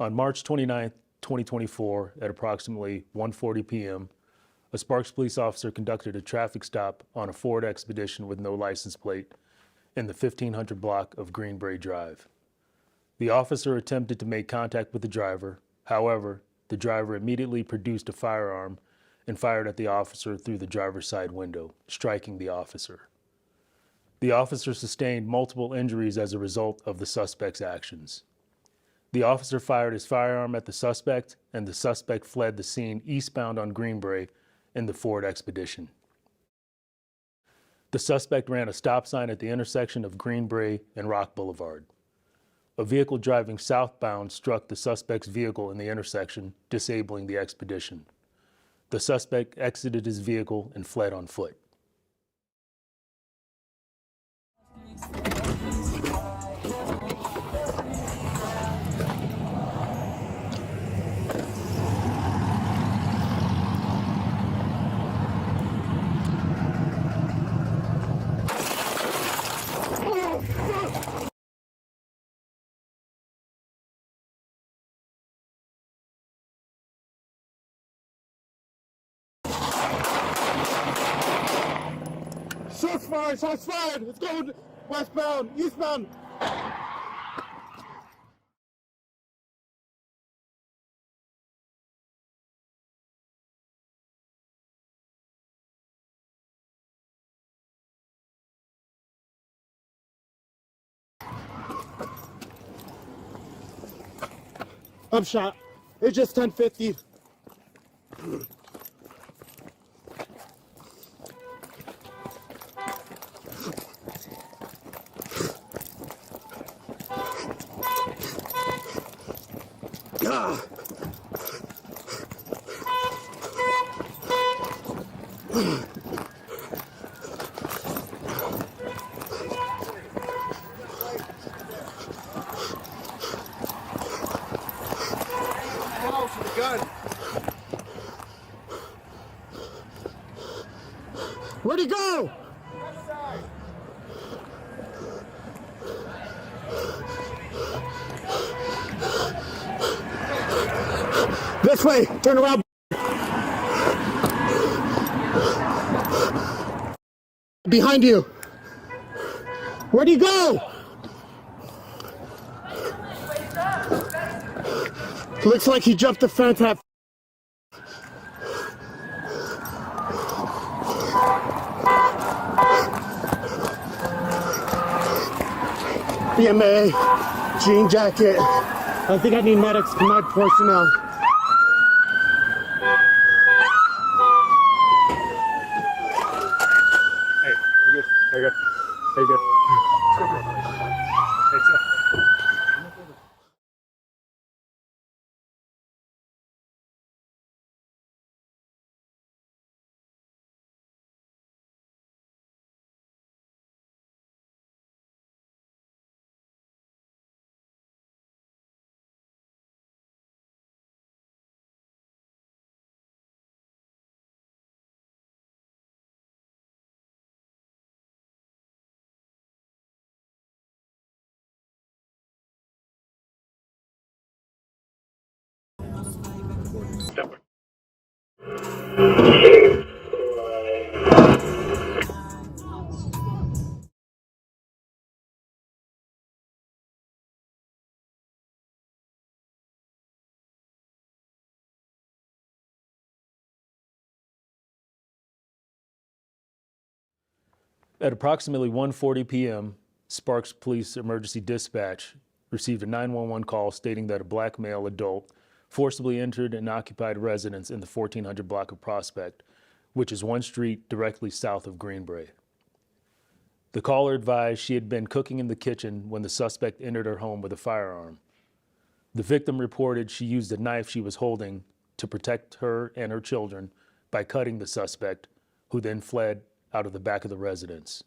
On March 29, 2024, at approximately 1:40 p.m., a Sparks police officer conducted a traffic stop on a Ford Expedition with no license plate in the 1500 block of Greenbrae Drive. The officer attempted to make contact with the driver. However, the driver immediately produced a firearm and fired at the officer through the driver's side window, striking the officer. The officer sustained multiple injuries as a result of the suspect's actions. The officer fired his firearm at the suspect, and the suspect fled the scene eastbound on Greenbrae in the Ford Expedition. The suspect ran a stop sign at the intersection of Greenbrae and Rock Boulevard. A vehicle driving southbound struck the suspect's vehicle in the intersection, disabling the Expedition. The suspect exited his vehicle and fled on foot. Shots fired! It's going westbound, eastbound! I'm shot. It's just 1050. Where'd he go? This way, turn around. Behind you. Where'd he go? Looks like he jumped the fence at BMA, jean jacket. I think I need medics for my personnel. Hey, you're good. You're good. You're good. Hey, sir. At approximately 1:40 p.m., Sparks Police Emergency Dispatch received a 911 call stating that a black male adult forcibly entered an occupied residence in the 1400 block of Prospect, which is one street directly south of Greenbrae. The caller advised she had been cooking in the kitchen when the suspect entered her home with a firearm. The victim reported she used a knife she was holding to protect her and her children by cutting the suspect, who then fled out of the back of the residence.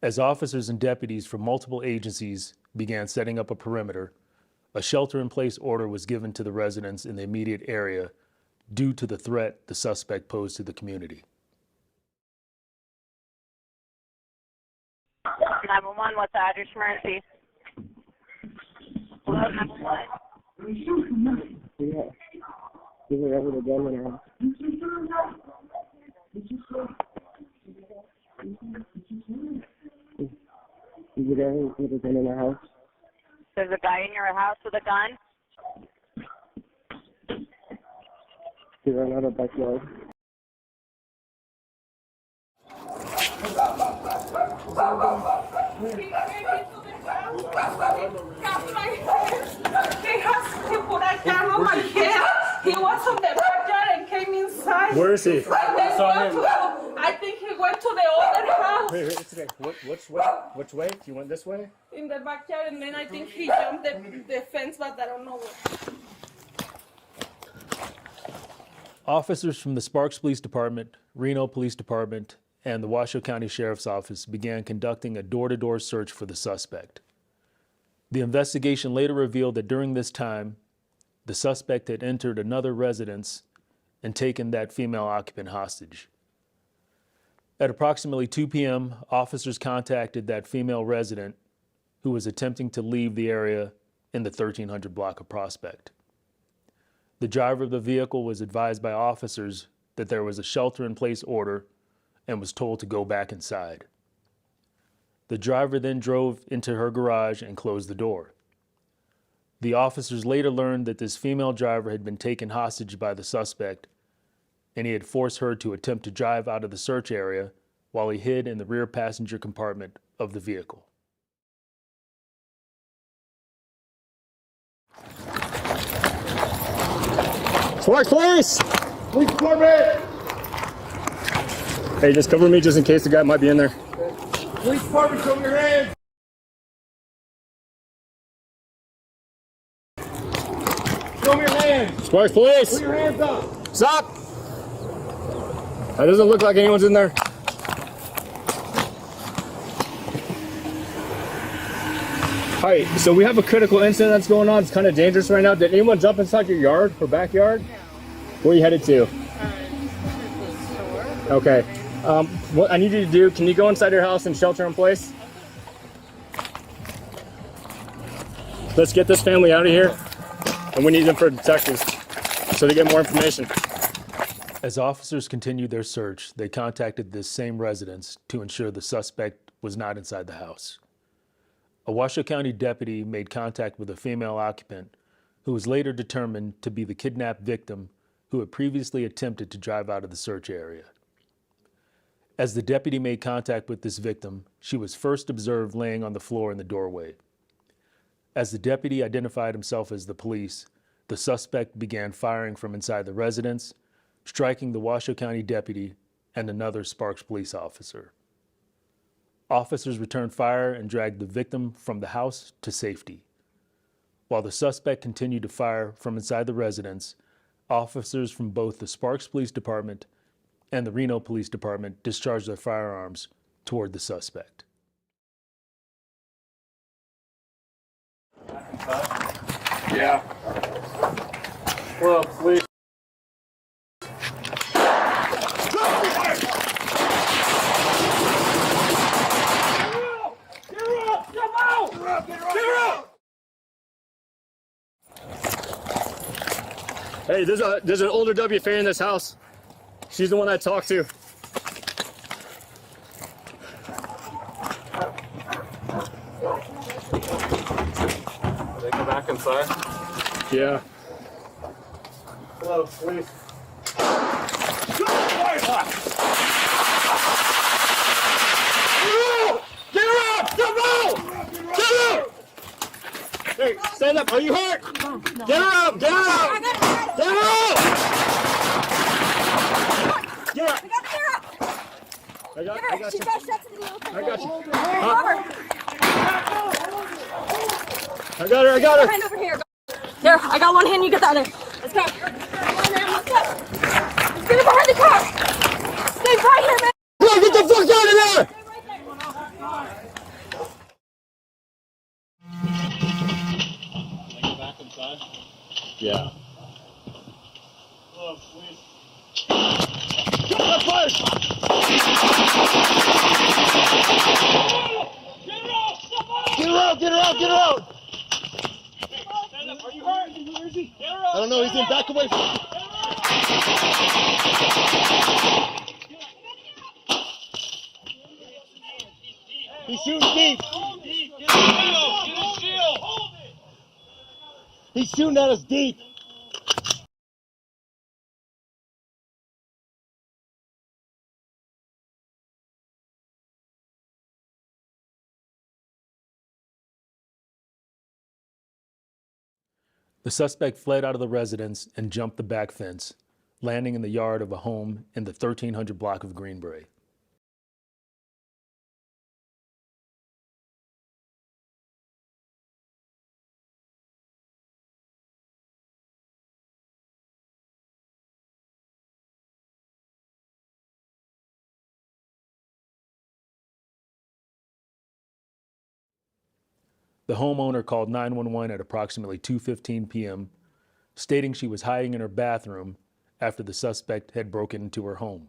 As officers and deputies from multiple agencies began setting up a perimeter, a shelter-in-place order was given to the residents in the immediate area due to the threat the suspect posed to the community. 911, what's the address, emergency? Hello, 911. Yeah. Is there ever a gun in our house? Is there ever a gun in our house? There's a guy in your house with a gun? He ran out of backyard. He put a gun on my head. He was on the backyard and came inside. Where is he? And then I think he went to the other house Wait, it's okay. Which way? You went this way? in the backyard, and then I think he jumped the fence, but I don't know what. Officers from the Sparks Police Department, Reno Police Department, and the Washoe County Sheriff's Office began conducting a door-to-door search for the suspect. The investigation later revealed that during this time, the suspect had entered another residence and taken that female occupant hostage. At approximately 2 p.m., officers contacted that female resident who was attempting to leave the area in the 1300 block of Prospect. The driver of the vehicle was advised by officers that there was a shelter-in-place order and was told to go back inside. The driver then drove into her garage and closed the door. The officers later learned that this female driver had been taken hostage by the suspect, and he had forced her to attempt to drive out of the search area while he hid in the rear passenger compartment of the vehicle. Sparks Police! Police Department! Hey, just cover me just in case the guy might be in there. Police Department, show me your hands! Show me your hands! Sparks Police! Put your hands up! Stop! That doesn't look like anyone's in there. Hi, so we have a critical incident that's going on. It's kind of dangerous right now. Did anyone jump inside your yard or backyard? Where are you headed to? Okay. What I need you to do, can you go inside your house and shelter in place? Let's get this family out of here. And we need them for detectives so they get more information. As officers continued their search, they contacted this same residence to ensure the suspect was not inside the house. A Washoe County deputy made contact with a female occupant who was later determined to be the kidnapped victim who had previously attempted to drive out of the search area. As the deputy made contact with this victim, she was first observed laying on the floor in the doorway. As the deputy identified himself as the police, the suspect began firing from inside the residence, striking the Washoe County deputy and another Sparks police officer. Officers returned fire and dragged the victim from the house to safety. While the suspect continued to fire from inside the residence, officers from both the Sparks Police Department and the Reno Police Department discharged their firearms toward the suspect. Yeah. Well, please. Hey, there's an older WFA in this house. She's the one I talked to. They go back inside? Yeah. Hello, police. Get her up! Get her! Hey, stand up. Are you hurt? Get her up! Get her up! Get her up! Get her up! I got you. I got you. I got her. I got her. Hand over here. There, I got one hand, you get the other. Let's go. Come on, man, let's go. Let's get it behind the car. Stay right here, man. No, get the fuck out of there! Yeah. Hello, police. Get fired! Get her out! Step out! Get her out! Get her out! Get her out! Stand up. Are you hurt? I don't know. He's in. Back away from. He's shooting deep. He's shooting at us deep. The suspect fled out of the residence and jumped the back fence, landing in the yard of a home in the 1300 block of Greenbrae. The homeowner called 911 at approximately 2:15 p.m., stating she was hiding in her bathroom after the suspect had broken into her home.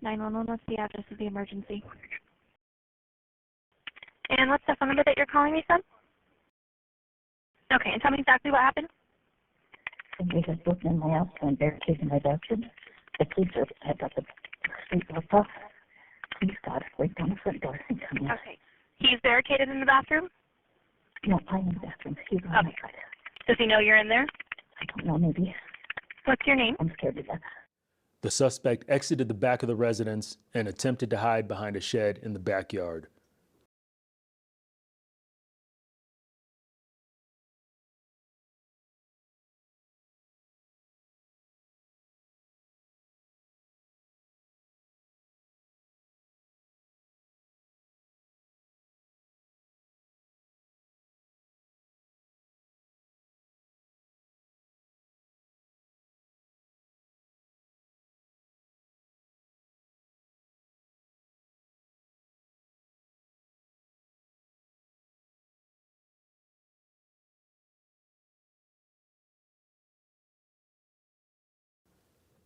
911, what's the address of the emergency? And what's the phone number that you're calling me from? Okay, and tell me exactly what happened. Somebody has broken in my house and barricaded my bathroom. The police are at the street blocked off. Please God, wait down the front door and come in. Okay. He's barricaded in the bathroom? No, I'm in the bathroom. He's on the outside. Does he know you're in there? I don't know, maybe. What's your name? I'm scared to death. The suspect exited the back of the residence and attempted to hide behind a shed in the backyard.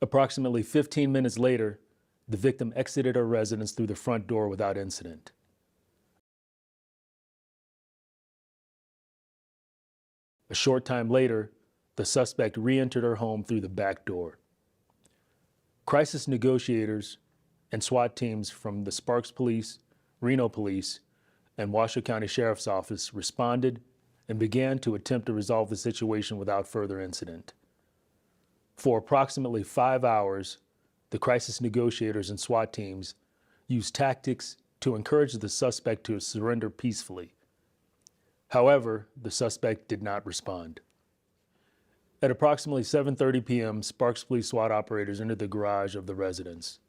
Approximately 15 minutes later, the victim exited her residence through the front door without incident. A short time later, the suspect re-entered her home through the back door. Crisis negotiators and SWAT teams from the Sparks Police, Reno Police, and Washoe County Sheriff's Office responded and began to attempt to resolve the situation without further incident. For approximately 5 hours, the crisis negotiators and SWAT teams used tactics to encourage the suspect to surrender peacefully. However, the suspect did not respond. At approximately 7:30 p.m., Sparks Police SWAT operators entered the garage of the residence.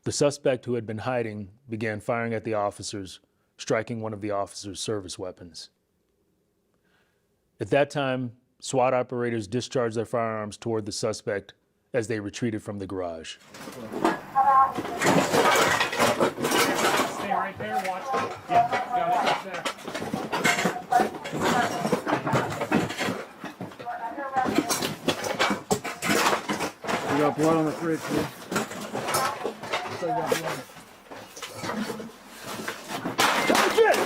The suspect, who had been hiding, began firing at the officers, striking one of the officers' service weapons. At that time, SWAT operators discharged their firearms toward the suspect as they retreated from the garage. Stay right there, watch. Yeah, got it right there. You got blood on the fridge, dude. So you got blood. Touch it!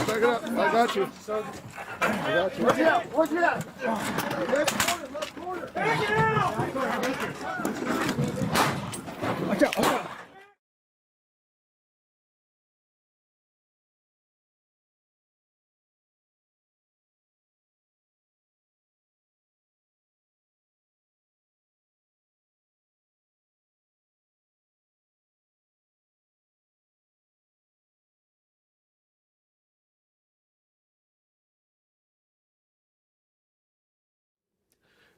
Back it up. I got you. I got you. Work it out. Work it out. Back it out. Watch out. Watch out.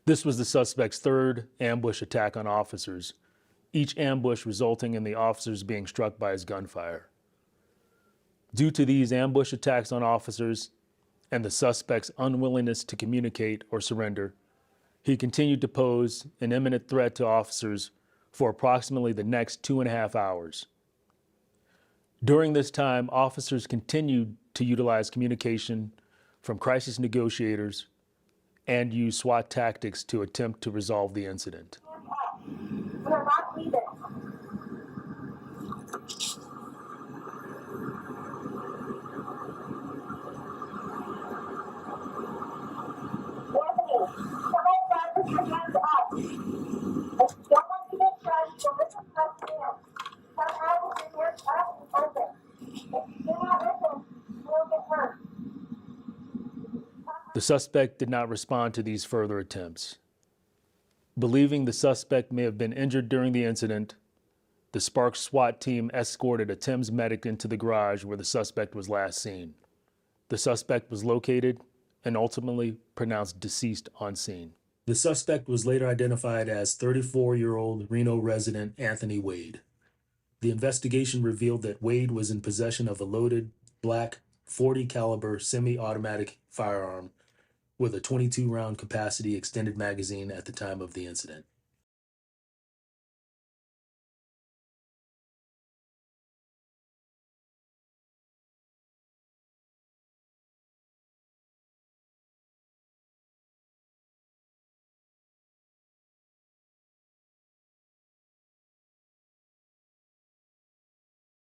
This was the suspect's third ambush attack on officers, each ambush resulting in the officers being struck by his gunfire. Due to these ambush attacks on officers and the suspect's unwillingness to communicate or surrender, he continued to pose an imminent threat to officers for approximately the next 2.5 hours. During this time, officers continued to utilize communication from crisis negotiators and use SWAT tactics to attempt to resolve the incident. We are not leaving. Anthony, somebody got put your hands up. If you don't want to get charged, you'll listen to us here. Come out with your hands up and open. If you do not listen, you will get hurt. The suspect did not respond to these further attempts. Believing the suspect may have been injured during the incident, the Sparks SWAT team escorted a Thames medic into the garage where the suspect was last seen. The suspect was located and ultimately pronounced deceased on scene. The suspect was later identified as 34-year-old Reno resident Anthony Wade. The investigation revealed that Wade was in possession of a loaded black .40 caliber semi-automatic firearm with a 22-round capacity extended magazine at the time of the incident.